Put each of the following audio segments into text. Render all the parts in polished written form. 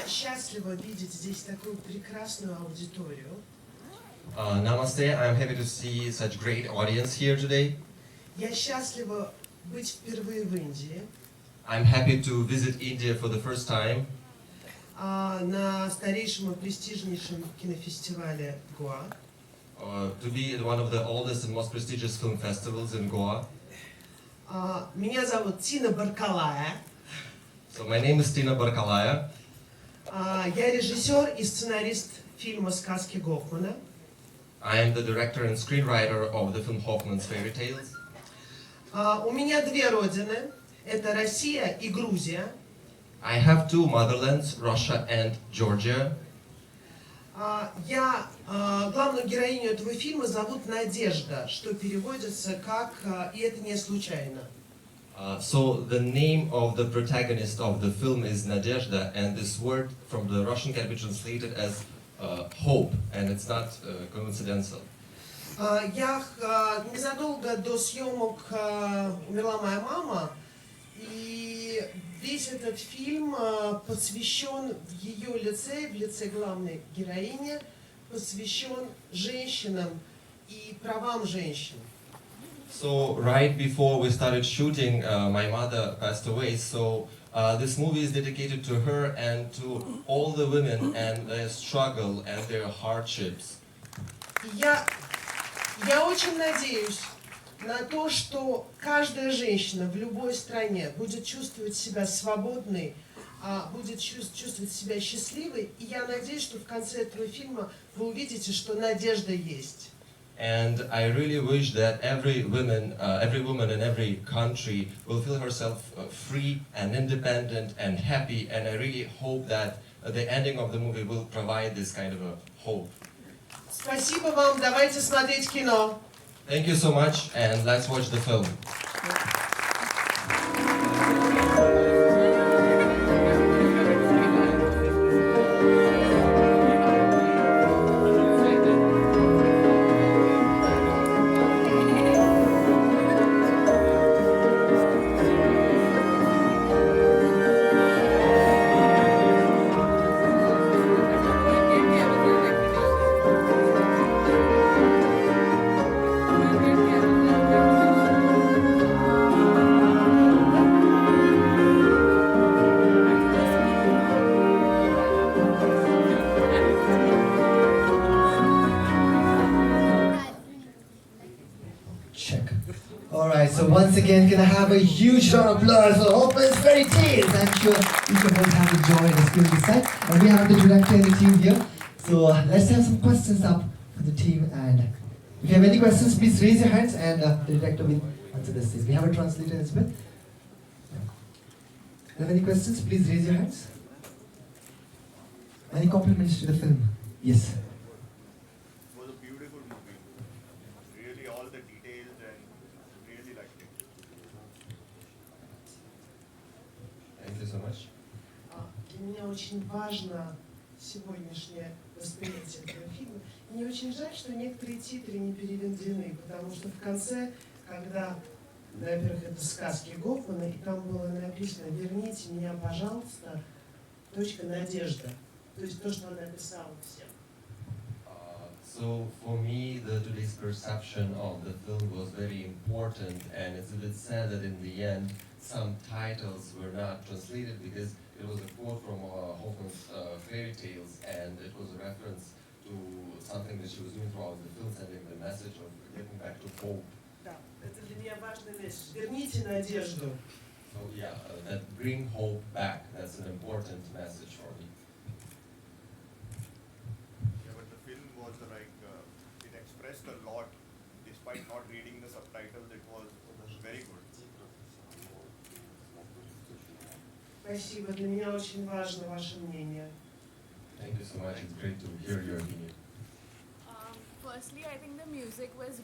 счастлива видеть здесь такую прекрасную аудиторию. Namaste, I'm happy to see such great audience here today. Я счастлива быть впервые в Индии, I'm happy to visit India for the first time на старейшем и престижнейшем кинофестивале Гоа. to be at one of the oldest and most prestigious film festivals in Goa. Меня зовут Тина Баркалая. So my name is Tina Barkalaya. Я режиссер и сценарист фильма «Сказки Гофмана». I am the director and screenwriter of the film Hoffman's Fairy Tales. У меня две родины. Это Россия и Грузия. I have two motherlands, Russia and Georgia. Главную героиню этого фильма зовут Надежда, что переводится как «и это не случайно». So the name of the protagonist of the film is Nadezhda, and this word from the Russian can be translated as hope, and it's not coincidental. Незадолго до съемок умерла моя мама, и весь этот фильм посвящен в ее лице, в лице главной героини, посвящен женщинам и правам женщин. So right before we started shooting, my mother passed away. So this movie is dedicated to her and to all the women and their struggle and their hardships. Я очень надеюсь на то, что каждая женщина в любой стране будет чувствовать себя свободной, будет чувствовать себя счастливой. И я надеюсь, что в конце этого фильма вы увидите, что надежда есть. And I really wish that every woman in every country will feel herself free and independent and happy. And I really hope that the ending of the movie will provide this kind of a hope. Спасибо вам. Давайте смотреть кино. Thank you so much, and let's watch the film. Alright, so once again, can I have a huge round of applause for Hoffman's Fairy Tales? I'm sure each of us have enjoyed this film this time. And we have the director and the team here. So let's have some questions up for the team. And if you have any questions, please raise your hands and the director will answer this. We have a translator as well. If you have any questions, please raise your hands. Any compliments to the film? Yes. So much. Для меня очень важно сегодняшнее восприятие этого фильма. Мне очень жаль, что некоторые титры не переведены, потому что в конце, когда, во-первых, это сказки Гофмана, и там было написано «Верните меня, пожалуйста, точка надежда». То есть то, что она написала всем. So for me, today's perception of the film was very important, and it's a bit sad that in the end, some titles were not translated because it was a quote from Hoffman's Fairy Tales, and it was a reference to something that she was doing throughout the film, sending the message of getting back to hope. Да, это для меня важный месседж. Верните надежду. So yeah, that bring hope back, that's an important message for me. It expressed a lot, despite not reading the subtitles. It was very good. Спасибо. Для меня очень важно ваше мнение. Thank you so much. It's great to hear your opinion. Firstly, I think the music was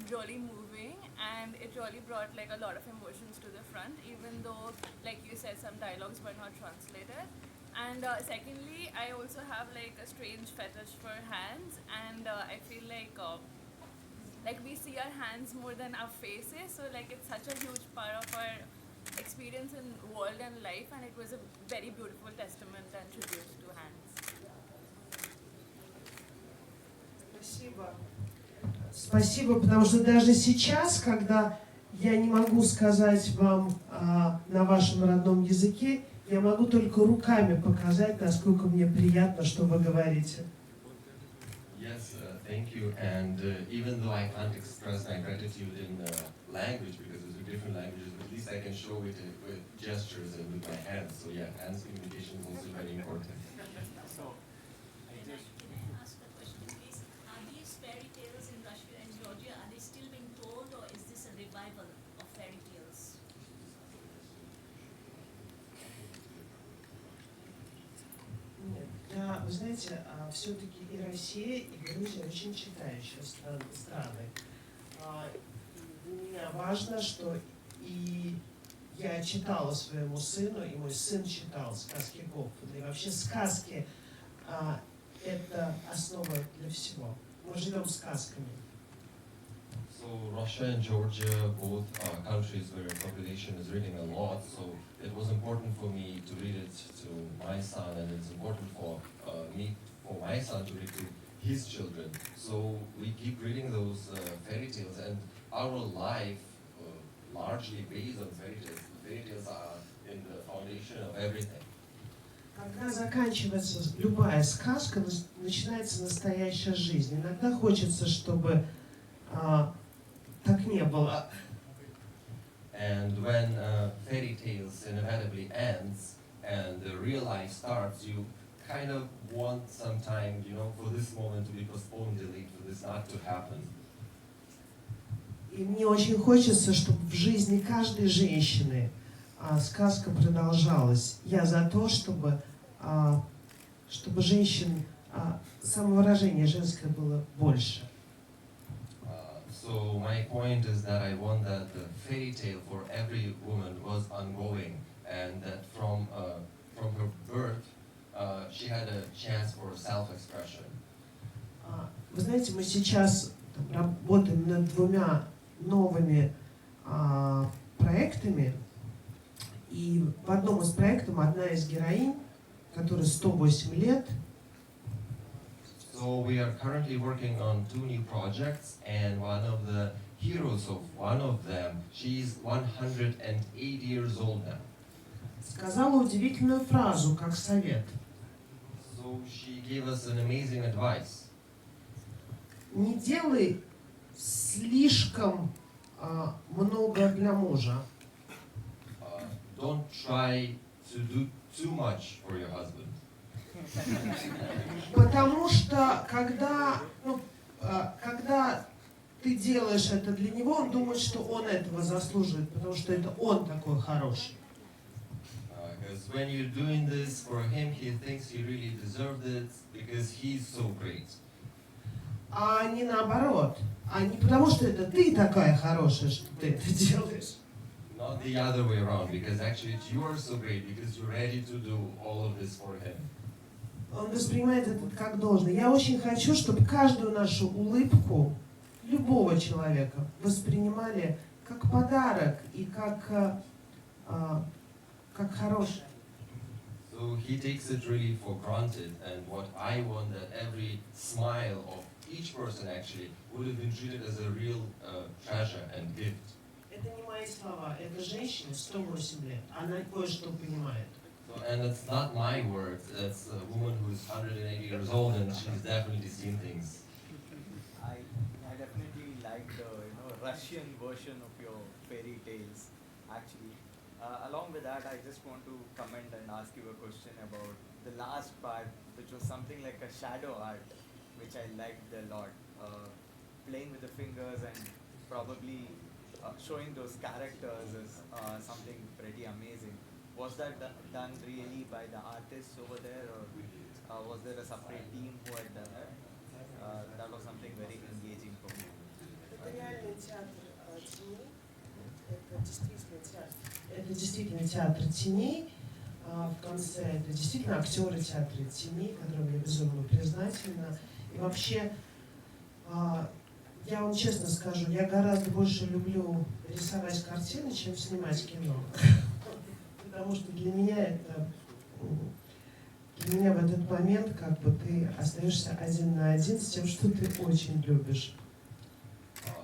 really moving, and it really brought like a lot of emotions to the front, even though, like you said, some dialogues were not translated. And secondly, I also have like a strange fetish for hands, and I feel like we see our hands more than our faces, so like it's such a huge part of our experience in world and life, and it was a very beautiful testament and Спасибо. Спасибо, потому что даже сейчас, когда я не могу сказать вам на вашем родном языке, я могу только руками показать, насколько мне приятно, что вы говорите. Yes, thank you. And even though I can't express my gratitude in language because it's a different languages, at least I can show it with gestures and with my hands. So yeah, hands communication is also very important. So, can I ask a question, please? Are these fairy tales in Russia and Georgia, are they still being told, or is this a revival of fairy tales? Нет, вы знаете, все-таки и Россия, и Грузия очень читающие страны. Для меня важно, что и я читала своему сыну, и мой сын читал сказки Гопфуда. И вообще сказки это основа для всего. Мы живем сказками. So Russia and Georgia, both countries where population is reading a lot. So it was important for me to read it to my son, and it's important for for my son to read to his children. So we keep reading those fairy tales, and our life largely based on fairy tales. Fairy tales are in the foundation of everything. Когда заканчивается любая сказка, начинается настоящая жизнь. Иногда хочется, чтобы так не было. And when fairy tales inevitably ends and the real life starts, you kind of want some time, for this moment to be postponed, delayed, for this not to happen. И мне очень хочется, чтобы в жизни каждой женщины сказка продолжалась. Я за то, чтобы женщин, самовыражение женское было больше. So my point is that I want that the fairy tale for every woman was ongoing, and that from her birth, she had a chance for self-expression. Вы знаете, мы сейчас работаем над 2 новыми проектами, и в одном из проектов одна из героинь, которой 108 лет. So we are currently working on 2 new projects, and one of the heroes of one of them, she's 108 years old now. Сказала удивительную фразу, как совет. So she gave us an amazing advice. Не делай слишком много для мужа. Don't try to do too much for your husband. Потому что когда ты делаешь это для него, он думает, что он этого заслуживает, потому что это он такой хороший. Because when you're doing this for him, he thinks he really deserved it because he's so great. А не наоборот. А не потому, что это ты такая хорошая, что ты это делаешь. Not the other way around, because actually you are so great because you're ready to do all of this for him. Он воспринимает это как должное. Я очень хочу, чтобы каждую нашу улыбку любого человека воспринимали как подарок и как хорошее. So he takes it really for granted, and what I want that every smile of each person actually would have been treated as a real treasure and gift. Это не мои слова, это женщине 108 лет. Она кое-что понимает. So, and it's not my words, it's a woman who's 180 years old and she's definitely seen things. I definitely like the Russian version of your fairy tales. Actually, along with that, I just want to comment and ask you a question about the last part, which was something like a shadow art, which I liked a lot. Playing with the fingers and probably showing those characters is something pretty amazing. Was that done really by the artists over there, or was there a separate team who had done that? That was something very engaging for me. Это реальный театр теней. Это действительно театр теней. В конце это действительно актеры театра теней, которым я безумно признательна. И вообще, я вам честно скажу, я гораздо больше люблю рисовать картины, чем снимать кино. Потому что для меня Для меня в этот момент как бы ты остаешься один на один с тем, что ты очень любишь.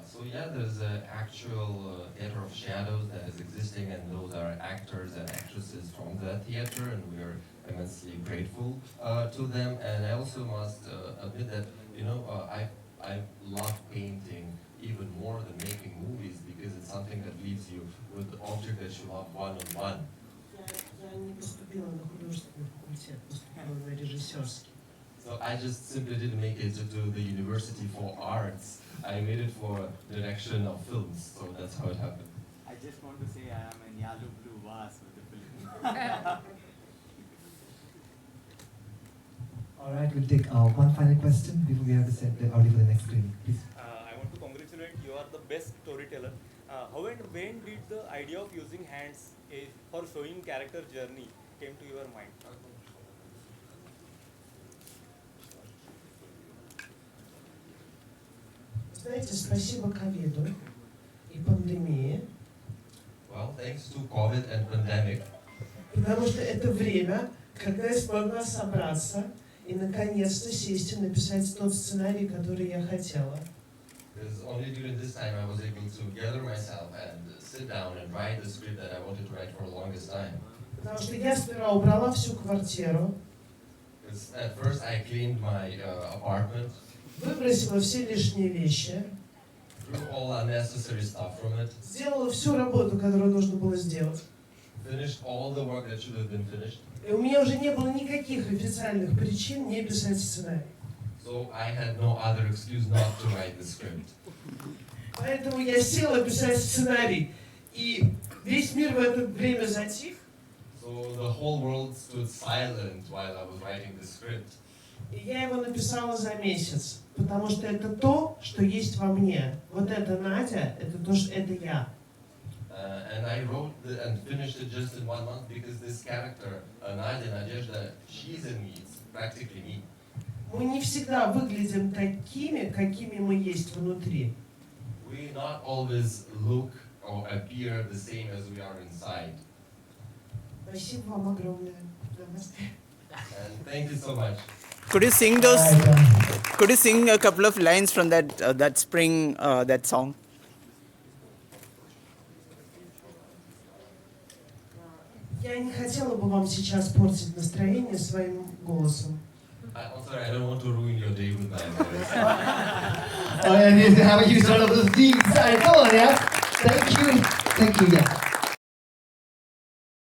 So yeah, there's an actual theater of shadows that is existing, and those are actors and actresses from that theater, and we are immensely grateful to them. And I also must admit that I love painting even more than making movies, because it's something that leaves you with the object that you love one-on-one. Я не поступила на художественный факультет, поступила на режиссерский. So I just simply didn't make it to the University for Arts. I made it for direction of films, so that's how it happened. I just want to say I am in yellow blue vase with the film. All right, we'll take one final question before we have to set the audio for the next screening. Please. I want to congratulate you are the best storyteller. How and when did the idea of using hands for showing character journey came to your mind? Знаете, спасибо ковиду и пандемии, Well, thanks to COVID and pandemic, потому что это время, когда я смогла собраться и наконец-то сесть и написать тот сценарий, который я хотела. because only during this time I was able to gather myself and sit down and write the script that I wanted to write for the longest time. Потому что я сперва убрала всю квартиру, Because at first I cleaned my apartment, выбросила все лишние вещи, threw all unnecessary stuff from it, сделала всю работу, которую нужно было сделать. finished all the work that should have been finished. И у меня уже не было никаких официальных причин не писать сценарий. So I had no other excuse not to write the script. Поэтому я села писать сценарий, и весь мир в это время затих. So the whole world stood silent while I was writing the script. И я его написала за месяц, потому что это то, что есть во мне. Вот это Надя, это то, что это я. And I wrote and finished it just in 1 month, because this character, Nadia, Nadezhda, she's in me, it's practically me. Мы не всегда выглядим такими, какими мы есть внутри. We not always look or appear the same as we are inside. Спасибо вам огромное. Намасте. And thank you so much. Could you sing those? Could you sing a couple of lines from that spring that song? Я не хотела бы вам сейчас портить настроение своим голосом. I'm sorry, I don't want to ruin your day with my voice. Oh, yeah, have a huge round of applause. Come on, yeah. Thank you. Thank you, yeah.